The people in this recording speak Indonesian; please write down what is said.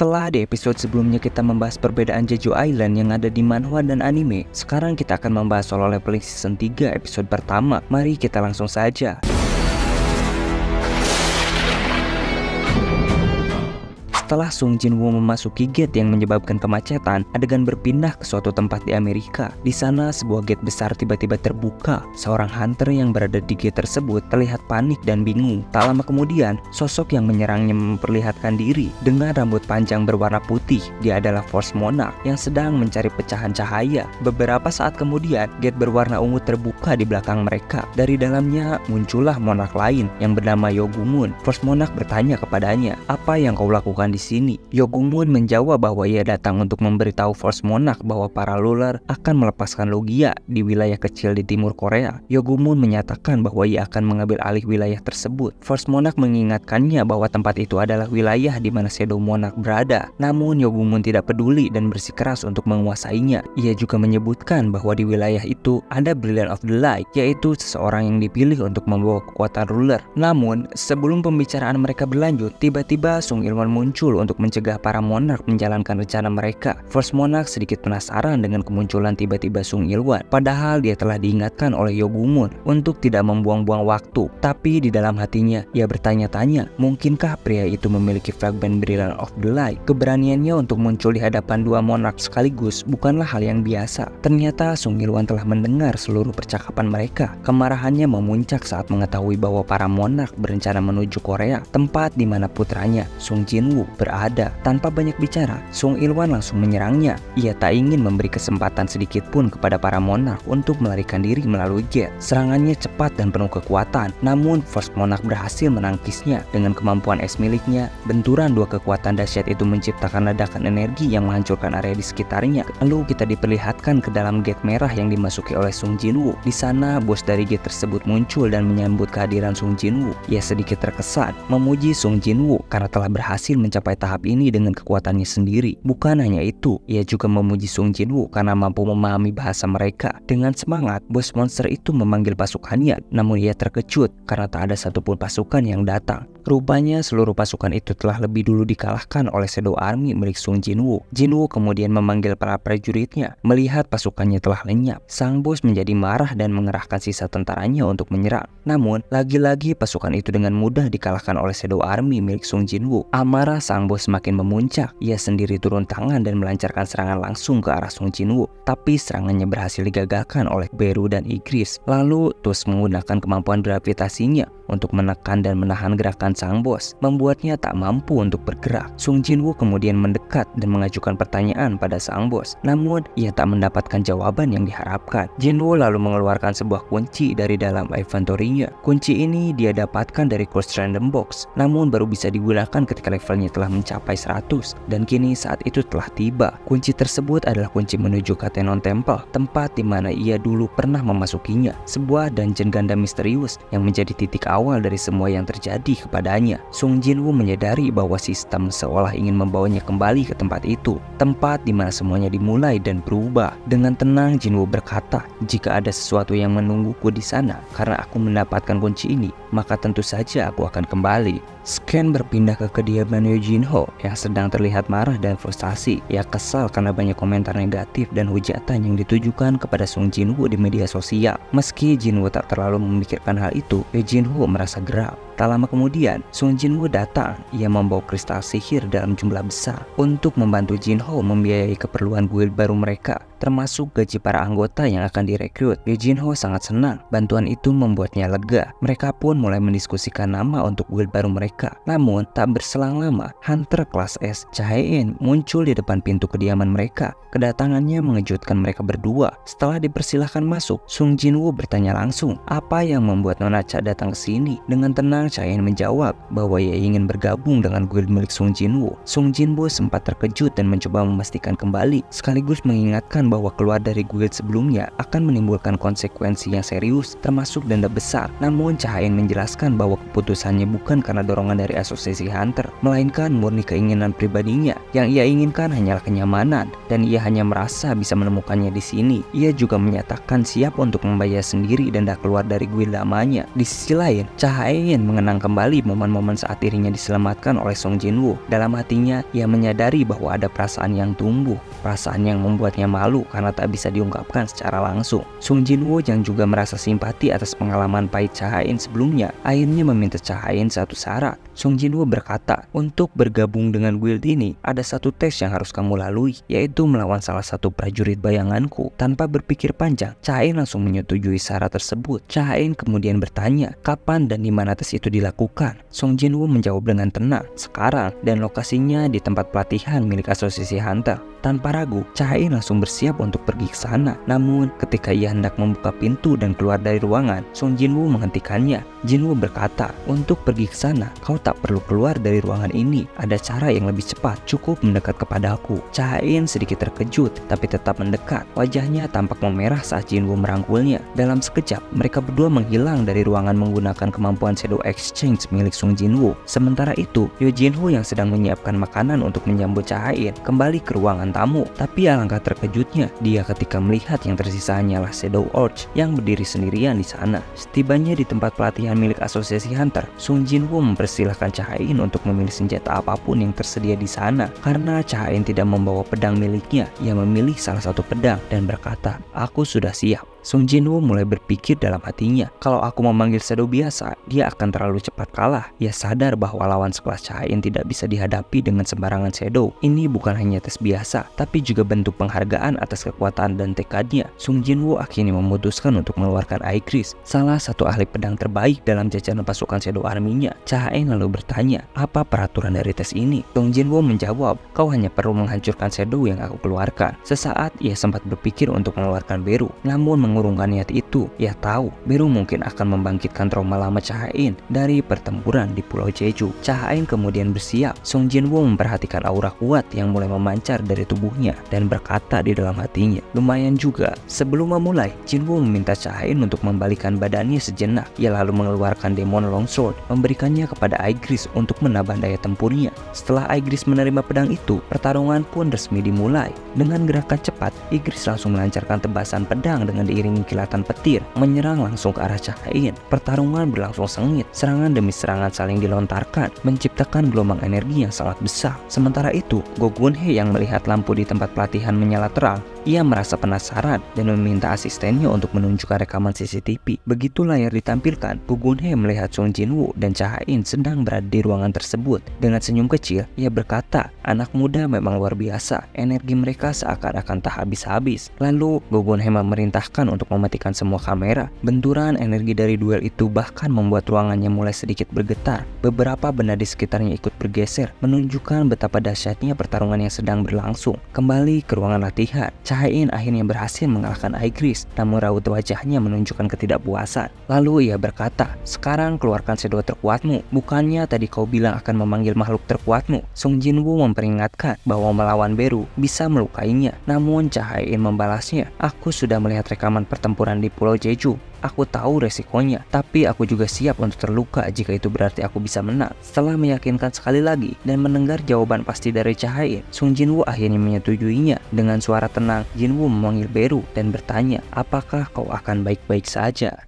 Setelah di episode sebelumnya kita membahas perbedaan Jeju Island yang ada di manhwa dan anime, sekarang kita akan membahas Solo Leveling Season 3 episode pertama. Mari kita langsung saja. Setelah Sung Jin-woo memasuki gate yang menyebabkan kemacetan, adegan berpindah ke suatu tempat di Amerika. Di sana, sebuah gate besar tiba-tiba terbuka. Seorang hunter yang berada di gate tersebut terlihat panik dan bingung. Tak lama kemudian, sosok yang menyerangnya memperlihatkan diri dengan rambut panjang berwarna putih. Dia adalah Force Monarch yang sedang mencari pecahan cahaya. Beberapa saat kemudian, gate berwarna ungu terbuka di belakang mereka. Dari dalamnya muncullah monark lain yang bernama Yogumun. Force Monarch bertanya kepadanya, "Apa yang kau lakukan di sini?" Yogumun menjawab bahwa ia datang untuk memberitahu Force Monarch bahwa para ruler akan melepaskan Logia di wilayah kecil di timur Korea. Yogumun menyatakan bahwa ia akan mengambil alih wilayah tersebut. Force Monarch mengingatkannya bahwa tempat itu adalah wilayah di mana Shadow Monarch berada. Namun Yogumun tidak peduli dan bersikeras untuk menguasainya. Ia juga menyebutkan bahwa di wilayah itu ada Brilliant of the Light, yaitu seseorang yang dipilih untuk membawa kekuatan ruler. Namun sebelum pembicaraan mereka berlanjut, tiba-tiba Sung Il-won muncul untuk mencegah para monark menjalankan rencana mereka. Force Monarch sedikit penasaran dengan kemunculan tiba-tiba Sung Il-won. Padahal dia telah diingatkan oleh Yogumun untuk tidak membuang-buang waktu. Tapi di dalam hatinya, ia bertanya-tanya, mungkinkah pria itu memiliki fragmen Brilliant of the Light? Keberaniannya untuk muncul di hadapan dua monark sekaligus bukanlah hal yang biasa. Ternyata Sung Il-won telah mendengar seluruh percakapan mereka. Kemarahannya memuncak saat mengetahui bahwa para monark berencana menuju Korea, tempat di mana putranya, Sung Jin-woo, berada. Tanpa banyak bicara, Sung Il-won langsung menyerangnya. Ia tak ingin memberi kesempatan sedikit pun kepada para monark untuk melarikan diri melalui gate. Serangannya cepat dan penuh kekuatan, namun Force Monarch berhasil menangkisnya. Dengan kemampuan es miliknya, benturan dua kekuatan dahsyat itu menciptakan ledakan energi yang menghancurkan area di sekitarnya. Lalu kita diperlihatkan ke dalam gate merah yang dimasuki oleh Sung Jin-woo. Di sana, bos dari gate tersebut muncul dan menyambut kehadiran Sung Jin-woo. Ia sedikit terkesan, memuji Sung Jin-woo karena telah berhasil mencapai tahap ini dengan kekuatannya sendiri. Bukan hanya itu, ia juga memuji Sung Jin-woo karena mampu memahami bahasa mereka. Dengan semangat, bos monster itu memanggil pasukannya, namun ia terkejut karena tak ada satupun pasukan yang datang. Rupanya seluruh pasukan itu telah lebih dulu dikalahkan oleh Shadow Army milik Sung Jin-woo. Jin-woo kemudian memanggil para prajuritnya. Melihat pasukannya telah lenyap, sang bos menjadi marah dan mengerahkan sisa tentaranya untuk menyerang. Namun, lagi-lagi pasukan itu dengan mudah dikalahkan oleh Shadow Army milik Sung Jin-woo. Amarah sang bos semakin memuncak. Ia sendiri turun tangan dan melancarkan serangan langsung ke arah Sung Jin-woo. Tapi serangannya berhasil digagalkan oleh Beru dan Igris. Lalu, Tus menggunakan kemampuan gravitasinya untuk menekan dan menahan gerakan sang bos, membuatnya tak mampu untuk bergerak. Sung Jin-woo kemudian mendekat dan mengajukan pertanyaan pada sang bos, namun ia tak mendapatkan jawaban yang diharapkan. Jin-woo lalu mengeluarkan sebuah kunci dari dalam inventory-nya. Kunci ini dia dapatkan dari Course Random Box, namun baru bisa digunakan ketika levelnya telah mencapai 100, dan kini saat itu telah tiba. Kunci tersebut adalah kunci menuju Katenon Temple, tempat di mana ia dulu pernah memasukinya, sebuah dungeon ganda misterius yang menjadi titik awal dari semua yang terjadi kepadanya. Sung Jin-woo menyadari bahwa sistem seolah ingin membawanya kembali ke tempat itu, tempat di mana semuanya dimulai dan berubah. Dengan tenang, Jin-woo berkata, "Jika ada sesuatu yang menungguku di sana karena aku mendapatkan kunci ini, maka tentu saja aku akan kembali." Scan berpindah ke kediaman Yoo Jin-ho yang sedang terlihat marah dan frustasi. Ia kesal karena banyak komentar negatif dan hujatan yang ditujukan kepada Sung Jin-woo di media sosial. Meski Jin-woo tak terlalu memikirkan hal itu, Yoo Jin-ho merasa geram. Tak lama kemudian, Sung Jin-woo datang. Ia membawa kristal sihir dalam jumlah besar untuk membantu Jin-ho membiayai keperluan guild baru mereka, termasuk gaji para anggota yang akan direkrut. Yoo Jin-ho sangat senang. Bantuan itu membuatnya lega. Mereka pun mulai mendiskusikan nama untuk guild baru mereka. Namun, tak berselang lama, Hunter kelas S, Cha Hae-in, muncul di depan pintu kediaman mereka. Kedatangannya mengejutkan mereka berdua. Setelah dipersilahkan masuk, Sung Jin-woo bertanya langsung, apa yang membuat Nona Cha datang ke sini? Dengan tenang, Cha Hae-in menjawab bahwa ia ingin bergabung dengan guild milik Sung Jin-woo. Sung Jin-woo sempat terkejut dan mencoba memastikan kembali, sekaligus mengingatkan bahwa keluar dari guild sebelumnya akan menimbulkan konsekuensi yang serius, termasuk denda besar. Namun Cha Hae-in menjelaskan bahwa keputusannya bukan karena dorongan dari asosiasi Hunter, melainkan murni keinginan pribadinya. Yang ia inginkan hanyalah kenyamanan, dan ia hanya merasa bisa menemukannya di sini. Ia juga menyatakan siap untuk membayar sendiri denda keluar dari guild lamanya. Di sisi lain, Cha Hae-in mengenang kembali momen-momen saat dirinya diselamatkan oleh Song Jinwoo. Dalam hatinya, ia menyadari bahwa ada perasaan yang tumbuh, perasaan yang membuatnya malu karena tak bisa diungkapkan secara langsung. Song Jinwoo yang juga merasa simpati atas pengalaman pahit Cha Ha-in sebelumnya, akhirnya meminta Cha Ha-in satu syarat. Song Jinwoo berkata, untuk bergabung dengan guild ini, ada satu tes yang harus kamu lalui, yaitu melawan salah satu prajurit bayanganku. Tanpa berpikir panjang, Cha Ha-in langsung menyetujui syarat tersebut. Cha Ha-in kemudian bertanya, kapan dan di mana tes itu dilakukan? Song Jinwoo menjawab dengan tenang, sekarang, dan lokasinya di tempat pelatihan milik Asosiasi Hunter. Tanpa ragu, Cha Ha-in langsung bersiap untuk pergi ke sana. Namun, ketika ia hendak membuka pintu dan keluar dari ruangan, Song Jinwoo menghentikannya. Jinwoo berkata, untuk pergi ke sana, kau tak perlu keluar dari ruangan ini. Ada cara yang lebih cepat, cukup mendekat kepadaku. Cha Ha-in sedikit terkejut, tapi tetap mendekat. Wajahnya tampak memerah saat Jinwoo merangkulnya. Dalam sekejap, mereka berdua menghilang dari ruangan menggunakan kemampuan Shadow Exchange milik Song Jinwoo. Sementara itu, Yo Jinho yang sedang menyiapkan makanan untuk menyambut Cha Ha-in kembali ke ruangan tamu. Tapi alangkah terkejutnya dia ketika melihat yang tersisa hanyalah Shadow Orch yang berdiri sendirian di sana. Setibanya di tempat pelatihan milik Asosiasi Hunter, Song Jinwoo mempersilahkan Cha Ha-in untuk memilih senjata apapun yang tersedia di sana. Karena Cha Ha-in tidak membawa pedang miliknya, ia memilih salah satu pedang dan berkata, aku sudah siap. Song Jinwoo mulai berpikir dalam hatinya, kalau aku memanggil Shadow biasa, dia akan terlalu cepat kalah. Ia sadar bahwa lawan sekelas Cha Ha-in tidak bisa dihadapi dengan sembarangan Shadow. Ini bukan hanya tes biasa, tapi juga bentuk penghargaan atas kekuatan dan tekadnya. Song Jinwoo akhirnya memutuskan untuk mengeluarkan Aegis, salah satu ahli pedang terbaik dalam jajaran pasukan Shadow Army-nya. Cha Ha-in lalu bertanya, apa peraturan dari tes ini? Song Jinwoo menjawab, kau hanya perlu menghancurkan Shadow yang aku keluarkan. Sesaat ia sempat berpikir untuk mengeluarkan Beru, namun mengurungkan niat itu. Ia tahu Beru mungkin akan membangkitkan trauma lama Cha Ha-in dari pertempuran di Pulau Jeju. Cha Ha-in kemudian bersiap. Song Jinwoo memperhatikan aura kuat yang mulai memancar dari tubuhnya dan berkata di dalam hatinya, lumayan juga. Sebelum memulai, Jinwoo meminta Cha Ha-in untuk membalikan badannya sejenak. Ia lalu mengeluarkan Demon Longsword, memberikannya kepada Aegis untuk menambah daya tempurnya. Setelah Aegis menerima pedang itu, pertarungan pun resmi dimulai. Dengan gerakan cepat, Aegis langsung melancarkan tebasan pedang dengan diiringi kilatan petir, menyerang langsung ke arah Cha Ha-in. Pertarungan berlangsung sengit, serangan demi serangan saling dilontarkan, menciptakan gelombang energi yang sangat besar. Sementara itu, Go Gun-hye yang melihat lampu di tempat pelatihan menyala terang, ia merasa penasaran dan meminta asistennya untuk menunjukkan rekaman CCTV. Begitu layar ditampilkan, Go Gun-hye melihat Song Jinwoo dan Cha Ha-in sedang berada di ruangan tersebut. Dengan senyum kecil, ia berkata, anak muda memang luar biasa, energi mereka seakan-akan tak habis-habis. Lalu, Go Gun-hye memerintahkan untuk mematikan semua kamera. Benturan energi dari duel itu bahkan membuat ruangannya mulai sedikit bergetar. Beberapa benda di sekitarnya ikut bergeser, menunjukkan betapa dahsyatnya pertarungan yang sedang berlangsung. Kembali ke ruangan latihan, Cha Ha-in akhirnya berhasil mengalahkan Aegis, namun raut wajahnya menunjukkan ketidakpuasan. Lalu ia berkata, sekarang keluarkan shadow terkuatmu. Bukannya tadi kau bilang akan memanggil makhluk terkuatmu? Song Jinwoo memperingatkan bahwa melawan Beru bisa melukainya. Namun Cha Ha-in membalasnya, aku sudah melihat rekaman pertempuran di Pulau Jeju. Aku tahu resikonya, tapi aku juga siap untuk terluka jika itu berarti aku bisa menang. Setelah meyakinkan sekali lagi dan mendengar jawaban pasti dari Cha Ha-in, Song Jinwoo akhirnya menyetujuinya. Dengan suara tenang, Jinwoo memanggil Beru dan bertanya, apakah kau akan baik-baik saja?